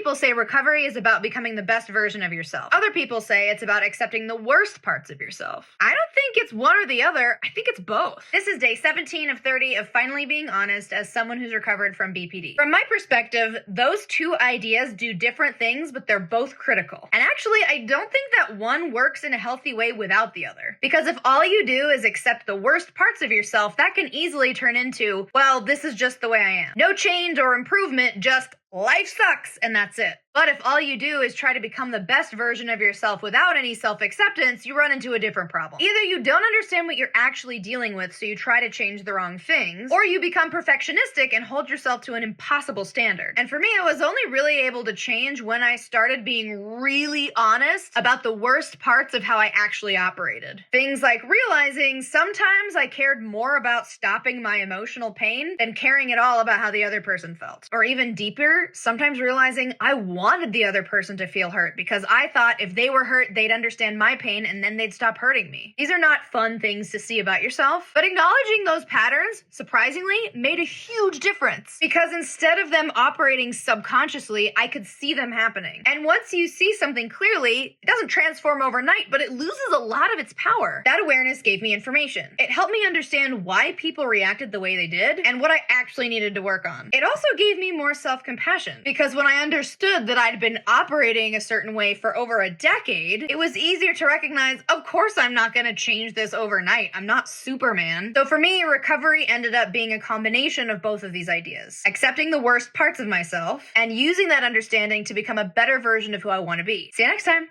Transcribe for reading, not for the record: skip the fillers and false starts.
people say recovery is about becoming the best version of yourself. Other people say it's about accepting the worst parts of yourself. I don't think it's one or the other. I think it's both. This is day 17 of 30 of finally being honest as someone who's recovered from BPD. From my perspective, those two ideas do different things, but they're both critical. And actually, I don't think that one works in a healthy way without the other. Because if all you do is accept the worst parts of yourself, that can easily turn into, well, this is just the way I am. No change or improvement, just life sucks, and that's it. But if all you do is try to become the best version of yourself without any self-acceptance, you run into a different problem. Either you don't understand what you're actually dealing with, so you try to change the wrong things, or you become perfectionistic and hold yourself to an impossible standard. And for me, I was only really able to change when I started being really honest about the worst parts of how I actually operated. Things like realizing sometimes I cared more about stopping my emotional pain than caring at all about how the other person felt. Or even deeper, sometimes realizing I wanted the other person to feel hurt because I thought if they were hurt, they'd understand my pain and then they'd stop hurting me. These are not fun things to see about yourself, but acknowledging those patterns, surprisingly, made a huge difference because instead of them operating subconsciously, I could see them happening. And once you see something clearly, it doesn't transform overnight, but it loses a lot of its power. That awareness gave me information. It helped me understand why people reacted the way they did and what I actually needed to work on. It also gave me more self-compassion because when I understood that I'd been operating a certain way for over a decade, it was easier to recognize, of course I'm not going to change this overnight. I'm not Superman. So for me, recovery ended up being a combination of both of these ideas. Accepting the worst parts of myself and using that understanding to become a better version of who I want to be. See you next time.